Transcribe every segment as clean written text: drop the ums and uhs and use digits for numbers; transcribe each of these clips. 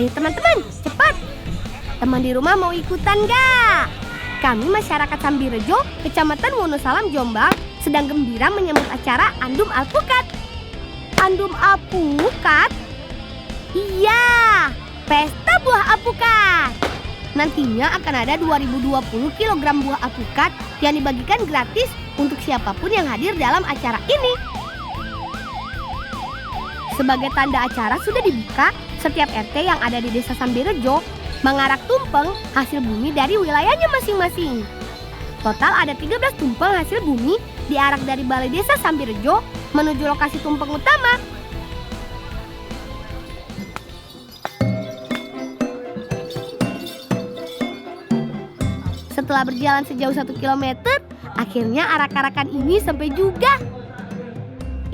Ayo teman-teman, cepat! Teman di rumah mau ikutan gak? Kami masyarakat Sambirejo, Kecamatan Wonosalam, Jombang, sedang gembira menyambut acara Andum Alpukat. Andum Alpukat? Iya, pesta buah alpukat. Nantinya akan ada 2020 kg buah alpukat yang dibagikan gratis untuk siapapun yang hadir dalam acara ini. Sebagai tanda acara sudah dibuka, setiap RT yang ada di Desa Sambirejo mengarak tumpeng hasil bumi dari wilayahnya masing-masing. Total ada 13 tumpeng hasil bumi diarak dari Balai Desa Sambirejo menuju lokasi tumpeng utama. Setelah berjalan sejauh 1 kilometer, akhirnya arak-arakan ini sampai juga.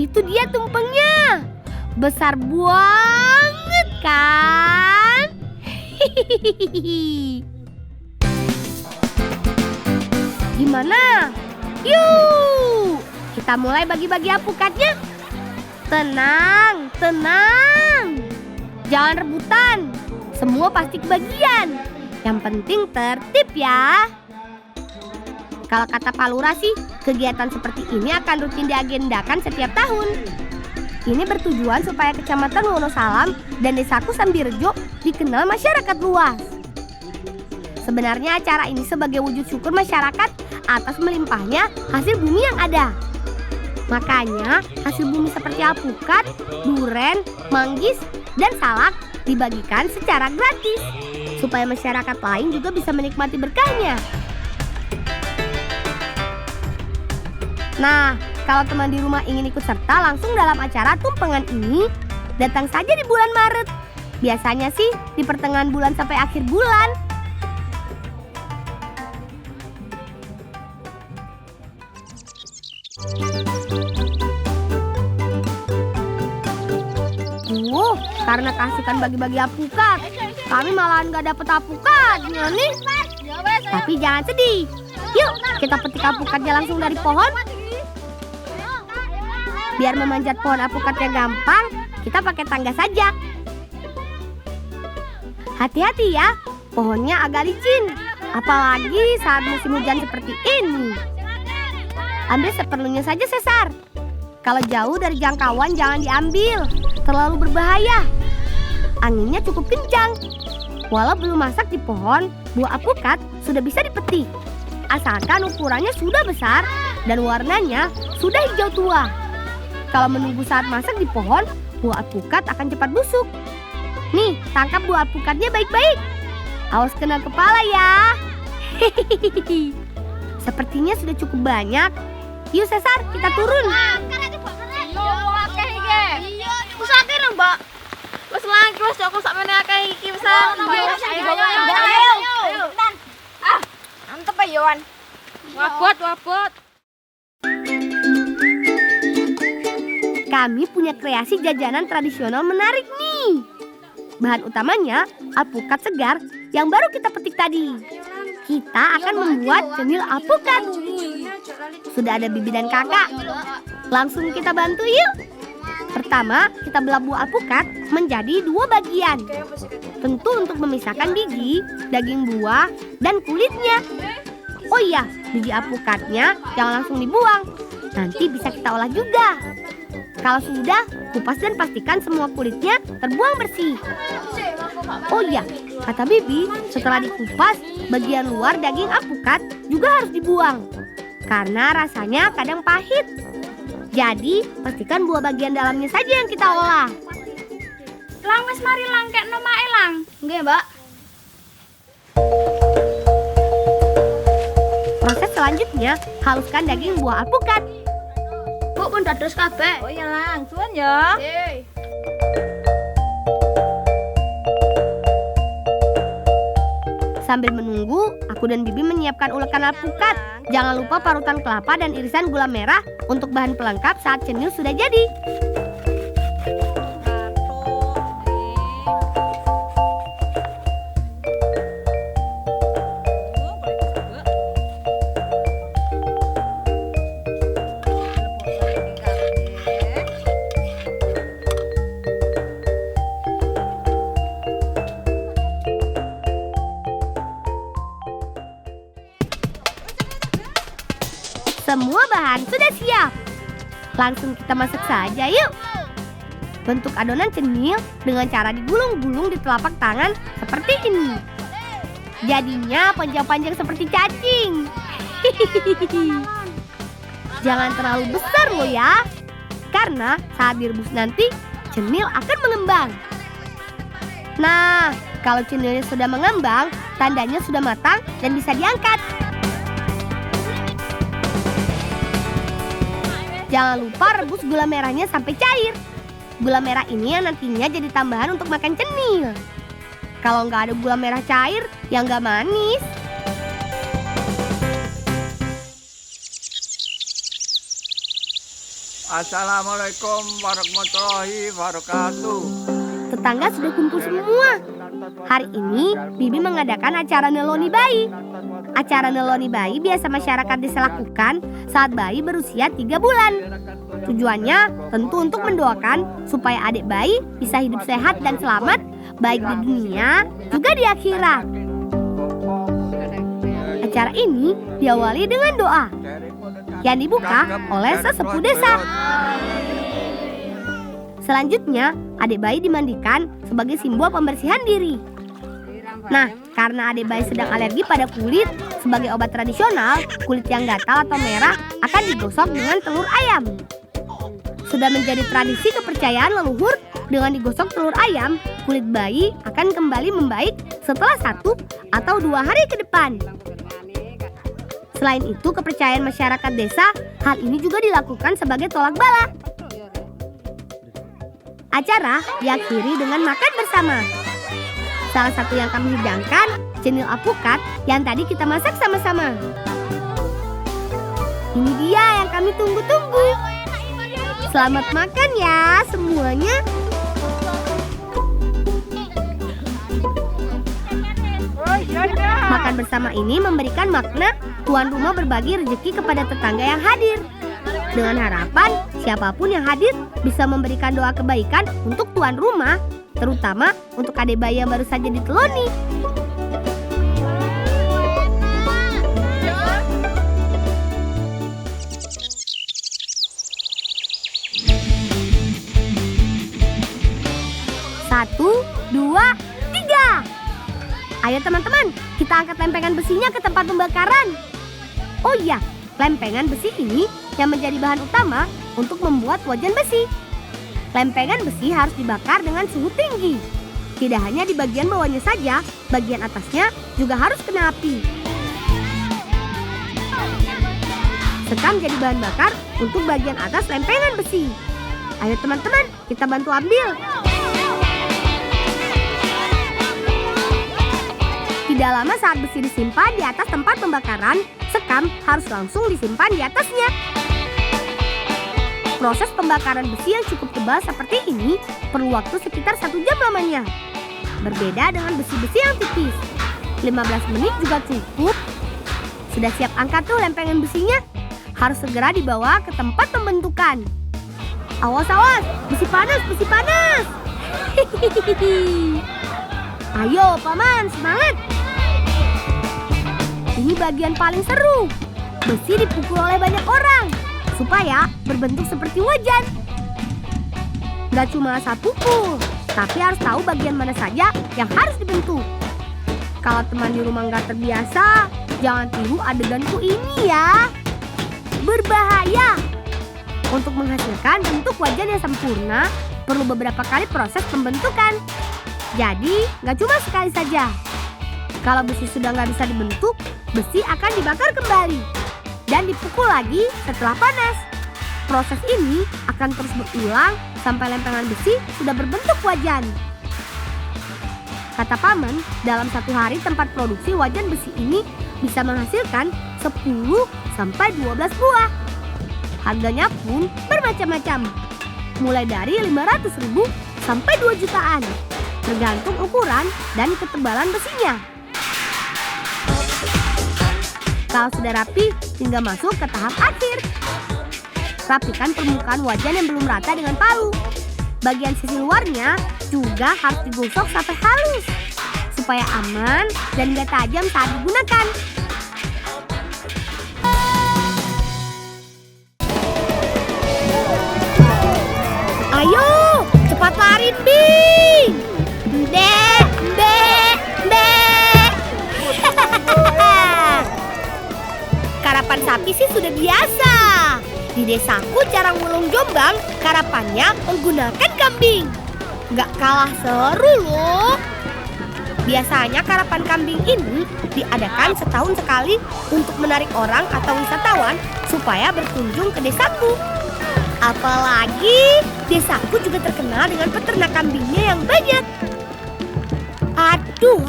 Itu dia tumpengnya. Besar banget kan? Hihihi. Gimana? Yuk, kita mulai bagi-bagi alpukatnya. Tenang, tenang. Jangan rebutan. Semua pasti kebagian. Yang penting tertib ya. Kalau kata Pak Lurah sih, kegiatan seperti ini akan rutin diagendakan setiap tahun. Ini bertujuan supaya Kecamatan Wonosalam dan Desaku Sambirejo dikenal masyarakat luas. Sebenarnya acara ini sebagai wujud syukur masyarakat atas melimpahnya hasil bumi yang ada. Makanya hasil bumi seperti alpukat, duren, manggis, dan salak dibagikan secara gratis supaya masyarakat lain juga bisa menikmati berkahnya. Nah, kalau teman di rumah ingin ikut serta langsung dalam acara tumpengan ini, datang saja di bulan Maret. Biasanya sih di pertengahan bulan sampai akhir bulan. Karena kasihkan bagi-bagi alpukat, kami malahan gak dapet alpukatnya nih. Tapi jangan sedih. Yuk, kita petik alpukatnya langsung dari pohon. Biar memanjat pohon alpukatnya gampang, kita pakai tangga saja. Hati-hati ya, pohonnya agak licin. Apalagi saat musim hujan seperti ini. Ambil seperlunya saja, Sesar. Kalau jauh dari jangkauan jangan diambil, terlalu berbahaya. Anginnya cukup kencang. Walau belum masak di pohon, buah alpukat sudah bisa dipetik. Asalkan ukurannya sudah besar dan warnanya sudah hijau tua. Kalau menunggu saat masak di pohon, buah alpukat akan cepat busuk. Nih, tangkap buah alpukatnya baik-baik. Awas kena kepala ya. Hehehe. Sepertinya sudah cukup banyak. Yuk Sesar, kita turun. Mbak. Wes langki wes joko sakmene akeh iki wis. Ayo. Mantep ya, Yohan. Wabot. Kami punya kreasi jajanan tradisional menarik nih. Bahan utamanya alpukat segar yang baru kita petik tadi. Kita akan membuat cenil alpukat. Sudah ada Bibi dan Kakak. Langsung kita bantu yuk. Pertama, kita belah buah alpukat menjadi 2 bagian. Tentu untuk memisahkan biji, daging buah, dan kulitnya. Oh iya, biji alpukatnya jangan langsung dibuang. Nanti bisa kita olah juga. Kalau sudah, kupas dan pastikan semua kulitnya terbuang bersih. Oh iya, kata Bibi, setelah dikupas, bagian luar daging alpukat juga harus dibuang. Karena rasanya kadang pahit. Jadi, pastikan buah bagian dalamnya saja yang kita olah. Lang wis mari lang kek nomake lang. Nggih, Mbak. Proses selanjutnya, haluskan daging buah alpukat. Bu pun dados kabeh. Oh iya lang, suwun ya. Sambil menunggu, aku dan Bibi menyiapkan ulekan alpukat. Jangan lupa parutan kelapa dan irisan gula merah untuk bahan pelengkap saat cenil sudah jadi. Semua bahan sudah siap. Langsung kita masak saja yuk. Bentuk adonan cenil dengan cara digulung-gulung di telapak tangan seperti ini. Jadinya panjang-panjang seperti cacing. Jangan terlalu besar loh ya. Karena saat direbus nanti cenil akan mengembang. Nah, kalau cenilnya sudah mengembang, tandanya sudah matang dan bisa diangkat. Jangan lupa rebus gula merahnya sampai cair. Gula merah ini yang nantinya jadi tambahan untuk makan cenil. Kalau nggak ada gula merah cair, ya nggak manis. Assalamualaikum warahmatullahi wabarakatuh. Tetangga sudah kumpul semua. Hari ini, Bibi mengadakan acara neloni bayi. Acara neloni bayi biasa masyarakat desa lakukan saat bayi berusia 3 bulan. Tujuannya tentu untuk mendoakan supaya adik bayi bisa hidup sehat dan selamat baik di dunia juga di akhirat. Acara ini diawali dengan doa yang dibuka oleh sesepuh desa. Selanjutnya, adik bayi dimandikan sebagai simbol pembersihan diri. Nah, karena adik bayi sedang alergi pada kulit, sebagai obat tradisional, kulit yang gatal atau merah akan digosok dengan telur ayam. Sudah menjadi tradisi kepercayaan leluhur, dengan digosok telur ayam, kulit bayi akan kembali membaik setelah 1 atau 2 hari ke depan. Selain itu, kepercayaan masyarakat desa, hal ini juga dilakukan sebagai tolak bala. Acara diakhiri dengan makan bersama. Salah satu yang kami hidangkan, cenil apukat yang tadi kita masak sama-sama. Ini dia yang kami tunggu-tunggu. Selamat makan ya semuanya. Makan bersama ini memberikan makna tuan rumah berbagi rezeki kepada tetangga yang hadir. Dengan harapan siapapun yang hadir bisa memberikan doa kebaikan untuk tuan rumah, terutama untuk adik bayi yang baru saja diteloni. Satu, 2, 3. Ayo teman-teman, kita angkat lempengan besinya ke tempat pembakaran. Oh iya, lempengan besi ini yang menjadi bahan utama untuk membuat wajan besi. Lempengan besi harus dibakar dengan suhu tinggi. Tidak hanya di bagian bawahnya saja, bagian atasnya juga harus kena api. Sekam jadi bahan bakar untuk bagian atas lempengan besi. Ayo teman-teman, kita bantu ambil. Tidak lama saat besi disimpan di atas tempat pembakaran, sekam harus langsung disimpan di atasnya. Proses pembakaran besi yang cukup tebal seperti ini perlu waktu sekitar 1 jam lamanya. Berbeda dengan besi-besi yang tipis. 15 menit juga cukup. Sudah siap angkat tuh lempengan besinya. Harus segera dibawa ke tempat pembentukan. Awas, awas, besi panas, besi panas. Ayo paman, semangat. Ini bagian paling seru. Besi dipukul oleh banyak orang supaya berbentuk seperti wajan. Gak cuma asal pukul, tapi harus tahu bagian mana saja yang harus dibentuk. Kalau teman di rumah gak terbiasa, jangan tiru adeganku ini ya. Berbahaya. Untuk menghasilkan bentuk wajan yang sempurna, perlu beberapa kali proses pembentukan. Jadi, gak cuma sekali saja. Kalau besi sudah gak bisa dibentuk, besi akan dibakar kembali dan dipukul lagi setelah panas. Proses ini akan terus berulang sampai lempengan besi sudah berbentuk wajan. Kata paman, dalam 1 hari tempat produksi wajan besi ini bisa menghasilkan 10 sampai 12 buah. Harganya pun bermacam-macam, mulai dari 500.000 sampai 2 jutaan, tergantung ukuran dan ketebalan besinya. Kalau sudah rapi, tinggal masuk ke tahap akhir. Rapikan permukaan wajan yang belum rata dengan palu. Bagian sisi luarnya juga harus digosok sampai halus, supaya aman dan gak tajam saat digunakan. Ayo, cepat lari, Bing. Mbe, mbe, mbe. Karapan sapi sih sudah biasa. Di desaku cara ngulung Jombang, karapannya menggunakan kambing. Nggak kalah seru loh. Biasanya karapan kambing ini diadakan setahun sekali untuk menarik orang atau wisatawan supaya berkunjung ke desaku. Apalagi desaku juga terkenal dengan peternak kambingnya yang banyak. Aduh.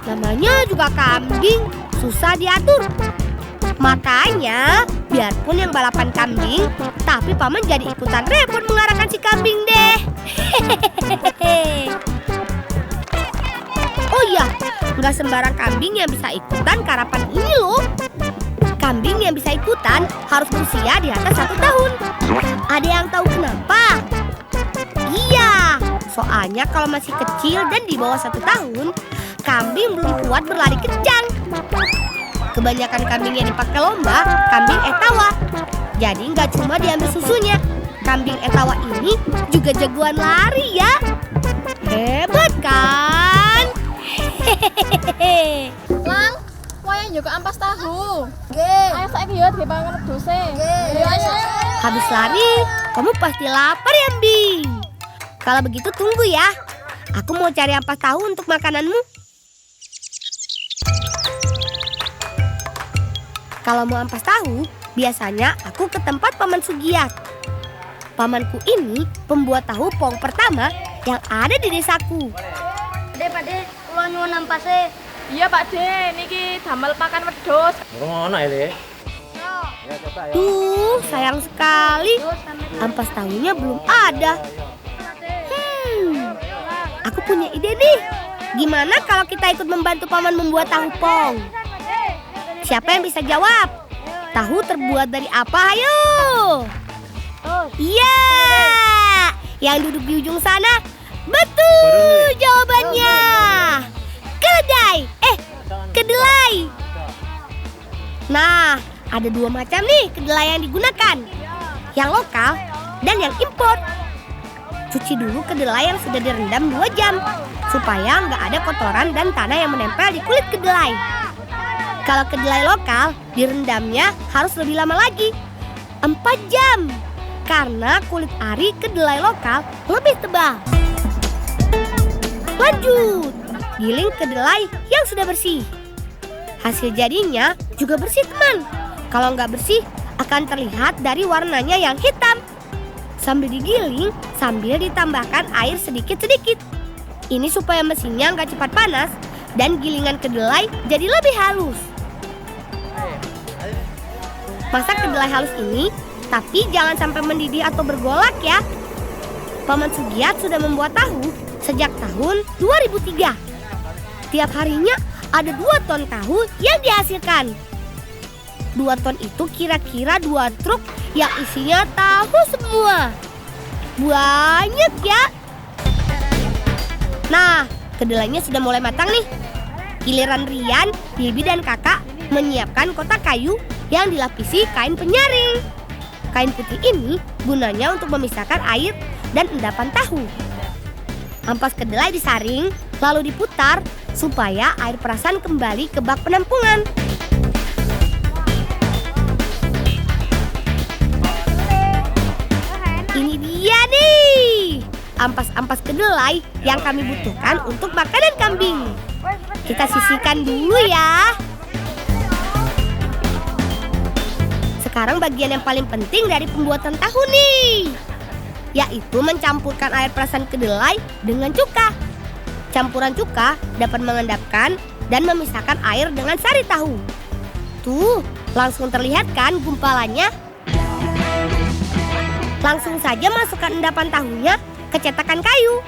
Namanya juga kambing, susah diatur. Makanya, biarpun yang balapan kambing, tapi Paman jadi ikutan repot mengarahkan si kambing deh. Oh iya, nggak sembarang kambing yang bisa ikutan karapan ini loh. Kambing yang bisa ikutan harus berusia di atas 1 tahun. Ada yang tahu kenapa? Iya, soalnya kalau masih kecil dan di bawah 1 tahun, kambing belum kuat berlari kencang. Kebanyakan kambing yang dipakai lomba, kambing etawa. Jadi nggak cuma diambil susunya, kambing etawa ini juga jagoan lari ya. Hebat kan? Hehehe. Lang, wayang juga ampas tahu. Ayo saiki yo dipangan wedhuse. Ayo. Habis lari, kamu pasti lapar ya, Bing? Kalau begitu tunggu ya. Aku mau cari ampas tahu untuk makananmu. Kalau mau ampas tahu, biasanya aku ke tempat Paman Sugiat. Pamanku ini pembuat tahu pong pertama yang ada di desaku. Pakde, kula nyuwun ampase. Iya Pakde, niki damel pakan wedhus. Ngono ya, Le. Tuh, sayang sekali. Ampas tahunya belum ada. Aku punya ide nih. Gimana kalau kita ikut membantu Paman membuat tahu pong? Siapa yang bisa jawab? Tahu terbuat dari apa? Ayo. Iya. Yang duduk di ujung sana. Betul jawabannya. Kedelai. Nah, ada 2 macam nih kedelai yang digunakan. Yang lokal dan yang impor. Cuci dulu kedelai yang sudah direndam 2 jam supaya nggak ada kotoran dan tanah yang menempel di kulit kedelai. Kalau kedelai lokal, direndamnya harus lebih lama lagi, 4 jam. Karena kulit ari kedelai lokal lebih tebal. Lanjut, giling kedelai yang sudah bersih. Hasil jadinya juga bersih, teman. Kalau nggak bersih, akan terlihat dari warnanya yang hitam. Sambil digiling, sambil ditambahkan air sedikit-sedikit. Ini supaya mesinnya nggak cepat panas dan gilingan kedelai jadi lebih halus. Masak kedelai halus ini, tapi jangan sampai mendidih atau bergolak ya. Paman Sugiat sudah membuat tahu sejak tahun 2003. Tiap harinya ada 2 ton tahu yang dihasilkan. 2 ton itu kira-kira 2 truk yang isinya tahu semua. Banyak ya. Nah, kedelainya sudah mulai matang nih. Giliran Rian, Bibi dan kakak menyiapkan kotak kayu yang dilapisi kain penyaring. Kain putih ini gunanya untuk memisahkan air dan endapan tahu. Ampas kedelai disaring, lalu diputar supaya air perasan kembali ke bak penampungan. Ini dia nih, ampas-ampas kedelai yang kami butuhkan untuk makanan kambing. Kita sisihkan dulu ya. Sekarang bagian yang paling penting dari pembuatan tahu nih, yaitu mencampurkan air perasan kedelai dengan cuka. Campuran cuka dapat mengendapkan dan memisahkan air dengan sari tahu. Tuh, langsung terlihat kan gumpalannya? Langsung saja masukkan endapan tahunya ke cetakan kayu.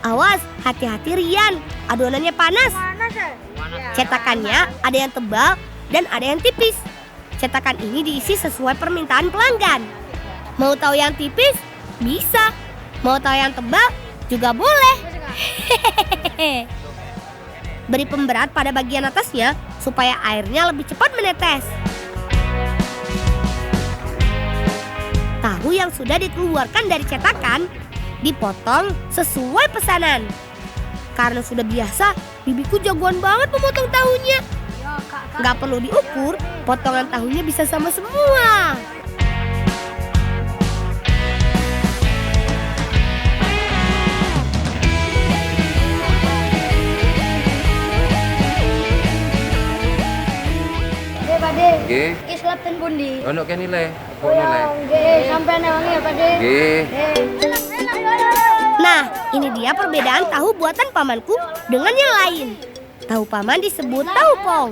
Awas, hati-hati Rian, adonannya panas. Cetakannya ada yang tebal dan ada yang tipis. Cetakan ini diisi sesuai permintaan pelanggan. Mau tahu yang tipis? Bisa. Mau tahu yang tebal? Juga boleh. Beri pemberat pada bagian atasnya supaya airnya lebih cepat menetes. tahu yang sudah dikeluarkan dari cetakan dipotong sesuai pesanan. Karena sudah biasa, bibiku jagoan banget memotong tahunya. Nggak perlu diukur, potongan tahunya bisa sama semua. Pade. Nggih. Iki seleben pundi? Ono kene le. Kok nilai? Nggih, sampean ewangi ya, Pade. Nggih. Nah, ini dia perbedaan tahu buatan pamanku dengan yang lain. Tahu paman disebut tahu pong.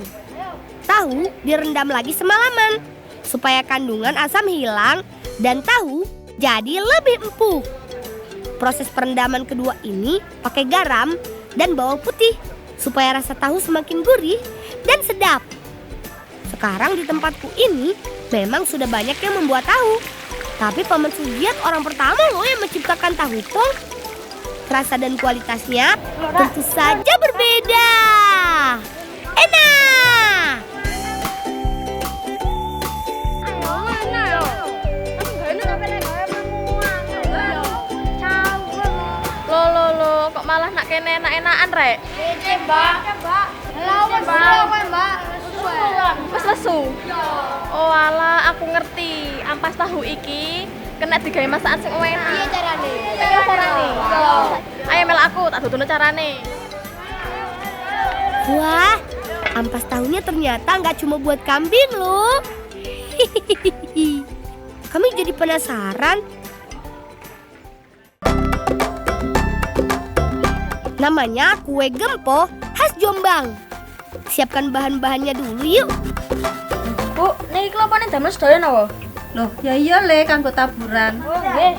Tahu direndam lagi semalaman supaya kandungan asam hilang dan tahu jadi lebih empuk. Proses perendaman kedua ini pakai garam dan bawang putih supaya rasa tahu semakin gurih dan sedap. Sekarang di tempatku ini memang sudah banyak yang membuat tahu. Tapi Paman Sugiat orang pertama loh yang menciptakan tahu pong. Rasa dan kualitasnya tentu saja berbeda. Enak! Lo, kok malah nak kene enak-enakan, Rek? Mbak. Mbak. Wes lesu. Oh alah, aku ngerti. Ampas tahu iki kena digawe masakan sing enak. Piye carane? Piye carane? Ayo mel aku tak duduno carane. Wah, ampas tahunya ternyata nggak cuma buat kambing loh. Kami jadi penasaran. Namanya kue gempo khas Jombang. Siapkan bahan-bahannya dulu yuk. Bu, niki kelopane damel sedaya napa? Loh, ya iya le kanggo taburan. Oh, nggih.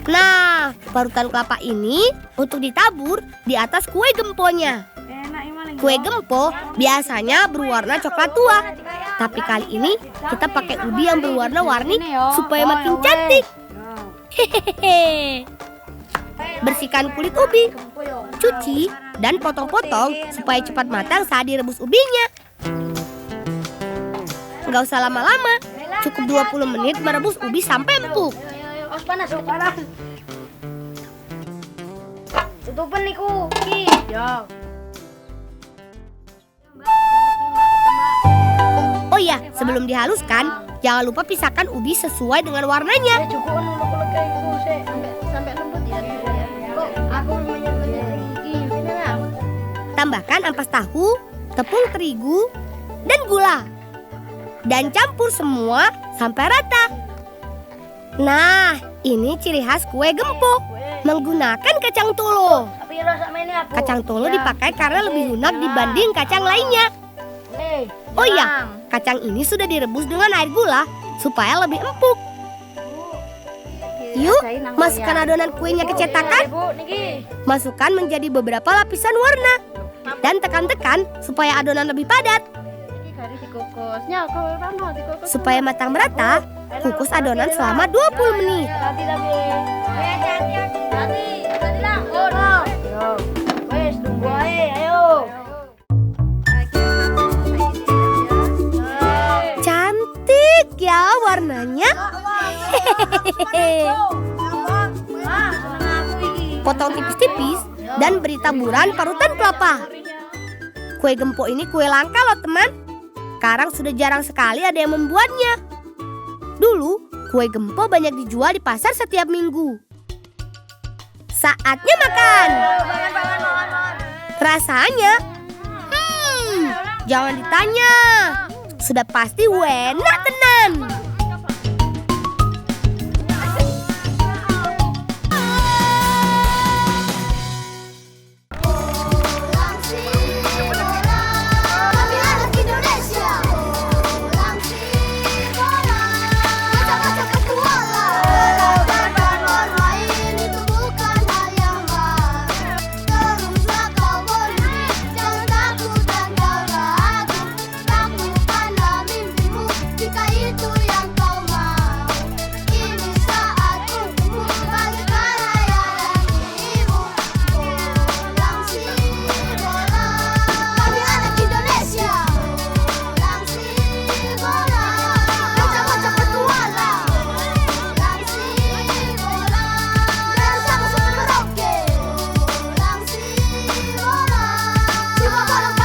Nah, parutan kelapa ini untuk ditabur di atas kue gemponya. Kue gempo biasanya berwarna coklat tua. Tapi kali ini kita pakai ubi yang berwarna-warni supaya makin cantik. Hehehe. Bersihkan kulit ubi, cuci, dan potong-potong supaya cepat matang saat direbus ubinya. Nggak usah lama-lama, cukup 20 menit merebus ubi sampai empuk. Panas. Tutupen niku. Ki. Oh iya, sebelum dihaluskan, jangan lupa pisahkan ubi sesuai dengan warnanya. Cukup ulek-ulek kayak gitu sampai lembut ya. Kok aku menyebutnya iki. Tambahkan ampas tahu, tepung terigu, dan gula. Dan campur semua sampai rata. Nah, ini ciri khas kue gempo menggunakan kacang tolo. Tapi rasa mainnya apa? Kacang tolo dipakai karena lebih lunak dibanding kacang lainnya. Oh iya, kacang ini sudah direbus dengan air gula supaya lebih empuk. Yuk, masukkan adonan kuenya ke cetakan. Masukkan menjadi beberapa lapisan warna. Dan tekan-tekan supaya adonan lebih padat. Supaya matang merata, kukus adonan selama 20 menit. Wes, tunggu ayo. Cantik ya warnanya. Hehehe. Potong tipis-tipis dan beri taburan parutan kelapa. Kue gempo ini kue langka loh teman. Sekarang sudah jarang sekali ada yang membuatnya. Dulu kue gempo banyak dijual di pasar setiap minggu. Saatnya makan. Rasanya, jangan ditanya. Sudah pasti enak tenan.